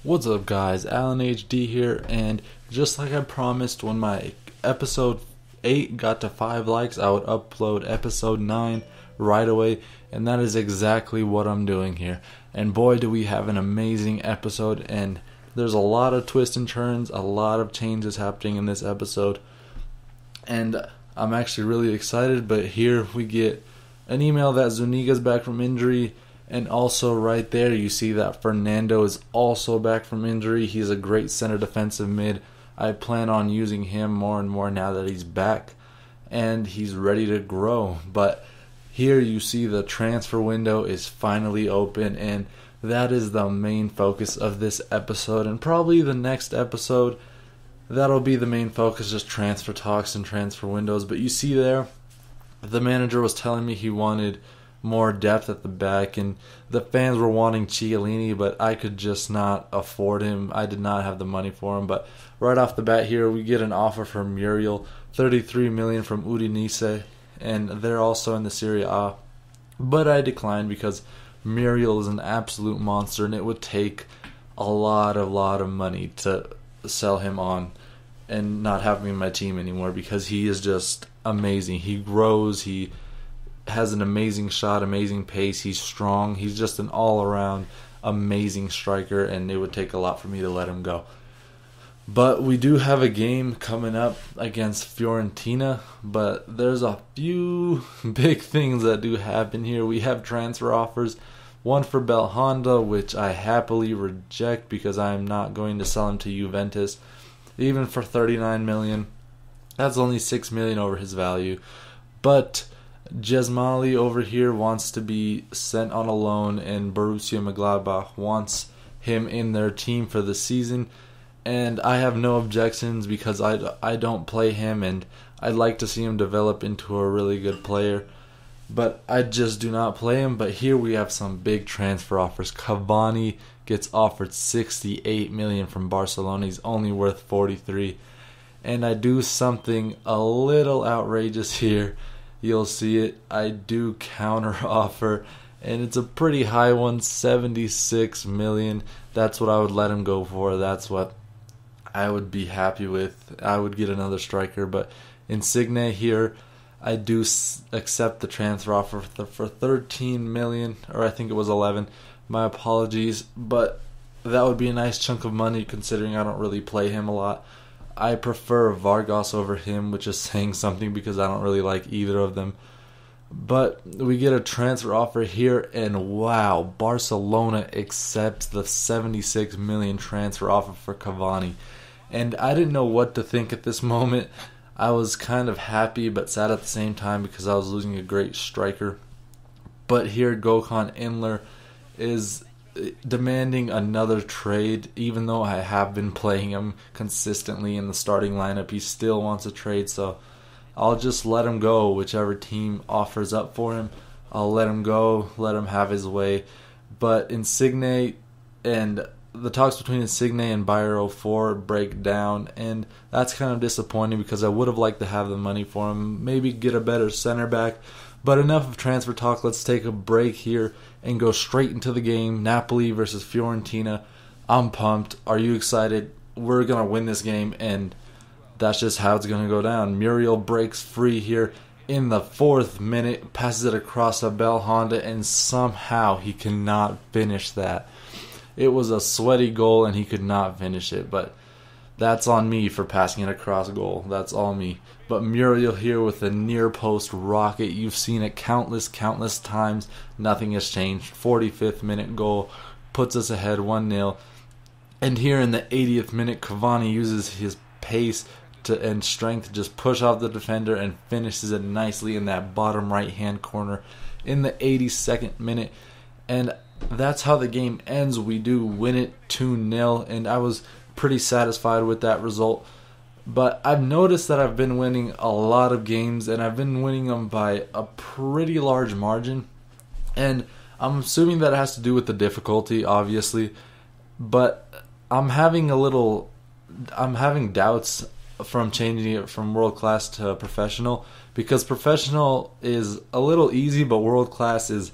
What's up, guys? Alan HD here, and just like I promised, when my episode 8 got to 5 likes, I would upload episode 9 right away, and that is exactly what I'm doing here. And boy, do we have an amazing episode, and there's a lot of twists and turns, a lot of changes happening in this episode, and I'm actually really excited. But here we get an email that Zuniga's back from injury. And also right there you see that Fernando is also back from injury. He's a great center defensive mid. I plan on using him more and more now that he's back and he's ready to grow. But here you see the transfer window is finally open, and that is the main focus of this episode, and probably the next episode that'll be the main focus, just transfer talks and transfer windows. But you see there, the manager was telling me he wanted more depth at the back, and the fans were wanting Chiellini, but I could just not afford him. I did not have the money for him. But right off the bat here, we get an offer from Muriel, 33 million from Udinese, and they're also in the Serie A. But I declined because Muriel is an absolute monster, and it would take a lot of money to sell him on and not have him in my team anymore, because he is just amazing. He grows, he has an amazing shot, amazing pace, he's strong, he's just an all-around amazing striker, and it would take a lot for me to let him go. But we do have a game coming up against Fiorentina, but there's a few big things that do happen here. We have transfer offers, one for Belhanda, which I happily reject because I am not going to sell him to Juventus, even for 39 million. That's only 6 million over his value. But Jesmali over here wants to be sent on a loan, and Borussia Mönchengladbach wants him in their team for the season, and I have no objections because I don't play him, and I'd like to see him develop into a really good player, but I just do not play him. But here we have some big transfer offers. Cavani gets offered 68 million from Barcelona. He's only worth 43, and I do something a little outrageous here. You'll see it. I do counter offer, and it's a pretty high one, 76 million. That's what I would let him go for. That's what I would be happy with. I would get another striker, but Insigne here, I do accept the transfer offer for 13 million, or I think it was 11. My apologies, but that would be a nice chunk of money considering I don't really play him a lot. I prefer Vargas over him, which is saying something because I don't really like either of them. But we get a transfer offer here, and wow, Barcelona accepts the 76 million transfer offer for Cavani. And I didn't know what to think at this moment. I was kind of happy but sad at the same time because I was losing a great striker. But here Gökhan Inler is demanding another trade. Even though I have been playing him consistently in the starting lineup, he still wants a trade, so I'll just let him go. Whichever team offers up for him, I'll let him go, let him have his way. But Insigne, and the talks between Insigne and Bayer 04 break down, and that's kind of disappointing because I would have liked to have the money for him, maybe get a better center back. But enough of transfer talk. Let's take a break here and go straight into the game. Napoli versus Fiorentina. I'm pumped. Are you excited? We're going to win this game, and that's just how it's going to go down. Muriel breaks free here in the 4th minute, passes it across a Belhanda, and somehow he cannot finish that. It was a sweaty goal, and he could not finish it, but that's on me for passing it across goal. That's all me. But Muriel here with a near post rocket. You've seen it countless times. Nothing has changed. 45th minute goal puts us ahead 1-0. And here in the 80th minute, Cavani uses his pace and strength to just push off the defender and finishes it nicely in that bottom right hand corner in the 82nd minute. And that's how the game ends. We do win it 2-0, and I was pretty satisfied with that result. But I've noticed that I've been winning a lot of games, and I've been winning them by a pretty large margin. And I'm assuming that it has to do with the difficulty, obviously. But I'm having doubts from changing it from world class to professional, because professional is a little easy, but world class is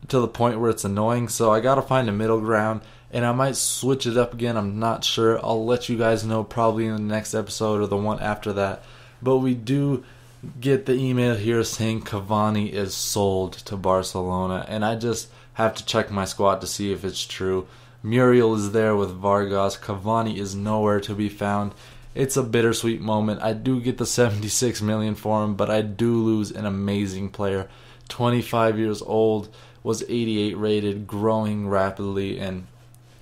to the point where it's annoying. So I gotta find a middle ground, and I might switch it up again. I'm not sure. I'll let you guys know probably in the next episode or the one after that. But we do get the email here saying Cavani is sold to Barcelona, and I just have to check my squad to see if it's true. Muriel is there with Vargas. Cavani is nowhere to be found. It's a bittersweet moment. I do get the 76 million for him, but I do lose an amazing player. 25 years old, was 88 rated, growing rapidly, and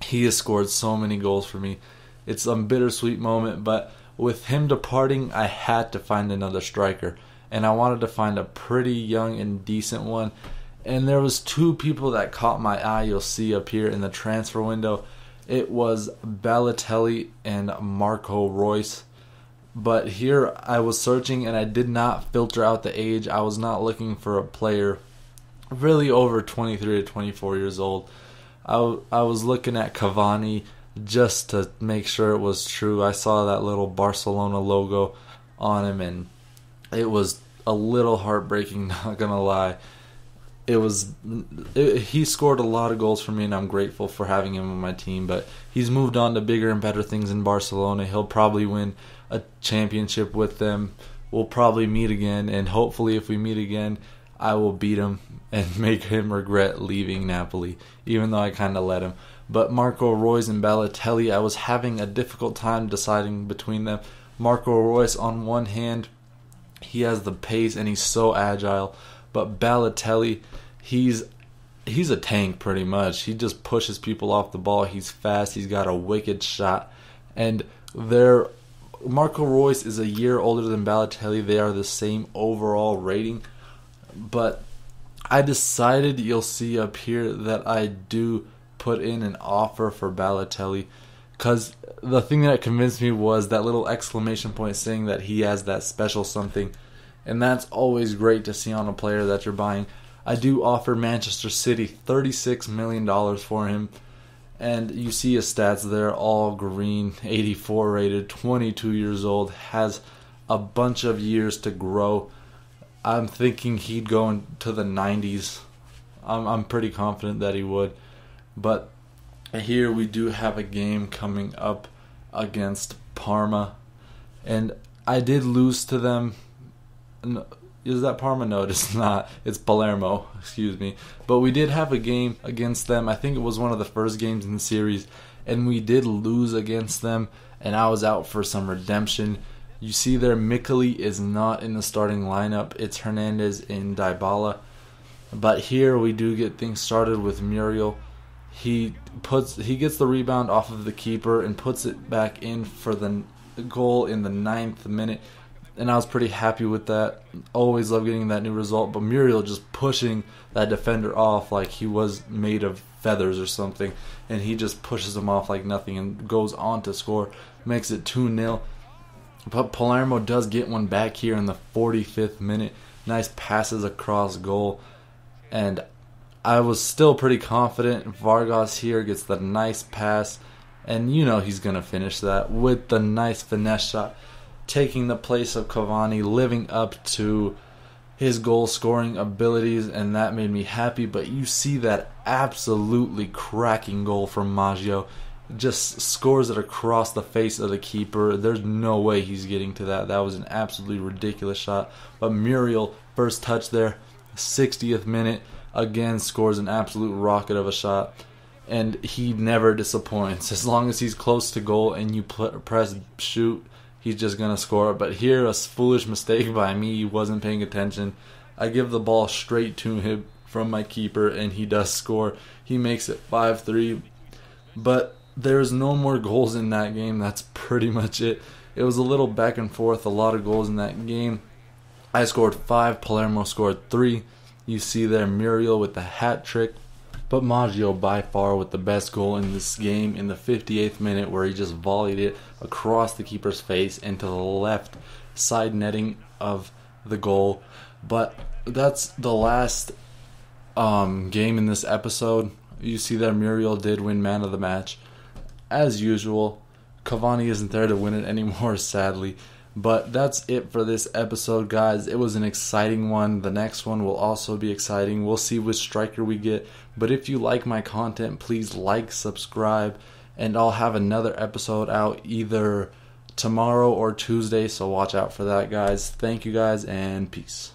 he has scored so many goals for me. It's a bittersweet moment, but with him departing, I had to find another striker, and I wanted to find a pretty young and decent one. And there was two people that caught my eye. You'll see up here in the transfer window. It was Balotelli and Marco Reus. But here I was searching and I did not filter out the age. I was not looking for a player really over 23 to 24 years old. I was looking at Cavani just to make sure it was true. I saw that little Barcelona logo on him and it was a little heartbreaking, not gonna lie. He scored a lot of goals for me, and I'm grateful for having him on my team. But he's moved on to bigger and better things in Barcelona. He'll probably win a championship with them. We'll probably meet again, and hopefully if we meet again, I will beat him and make him regret leaving Napoli, even though I kind of let him. But Marco Reus and Balotelli, I was having a difficult time deciding between them. Marco Reus, on one hand, he has the pace and he's so agile. But Balotelli, he's a tank pretty much. He just pushes people off the ball. He's fast. He's got a wicked shot. And Marco Reus is a year older than Balotelli. They are the same overall rating. But I decided, you'll see up here, that I do put in an offer for Balotelli. Because the thing that convinced me was that little exclamation point saying that he has that special something. And that's always great to see on a player that you're buying. I do offer Manchester City $36 million for him. And you see his stats there, all green, 84 rated, 22 years old, has a bunch of years to grow. I'm thinking he'd go into the 90s. I'm pretty confident that he would. But here we do have a game coming up against Parma. And I did lose to them. No, is that Parma? No, it's not. It's Palermo, excuse me. But we did have a game against them. I think it was one of the first games in the series. And we did lose against them. And I was out for some redemption. You see there, Mikeli is not in the starting lineup. It's Hernandez and Dybala. But here we do get things started with Muriel. He gets the rebound off of the keeper and puts it back in for the goal in the 9th minute. And I was pretty happy with that. Always love getting that new result. But Muriel just pushing that defender off like he was made of feathers or something. And he just pushes him off like nothing and goes on to score. Makes it 2-0. But Palermo does get one back here in the 45th minute. Nice passes across goal. And I was still pretty confident. Vargas here gets the nice pass. And you know he's going to finish that with the nice finesse shot. Taking the place of Cavani, living up to his goal scoring abilities, and that made me happy. But you see that absolutely cracking goal from Maggio. Just scores it across the face of the keeper. There's no way he's getting to that. That was an absolutely ridiculous shot. But Muriel, first touch there, 60th minute, again scores an absolute rocket of a shot. And he never disappoints. As long as he's close to goal and you press shoot, he's just going to score. But here, a foolish mistake by me. He wasn't paying attention. I give the ball straight to him from my keeper, and he does score. He makes it 5-3. But there's no more goals in that game. That's pretty much it. It was a little back and forth, a lot of goals in that game. I scored 5. Palermo scored 3. You see there Muriel with the hat trick. But Maggio by far with the best goal in this game in the 58th minute, where he just volleyed it across the keeper's face into the left side netting of the goal. But that's the last game in this episode. You see that Muriel did win man of the match. As usual, Cavani isn't there to win it anymore, sadly. But that's it for this episode, guys. It was an exciting one. The next one will also be exciting. We'll see which striker we get. But if you like my content, please like, subscribe, and I'll have another episode out either tomorrow or Tuesday, so watch out for that, guys. Thank you, guys, and peace.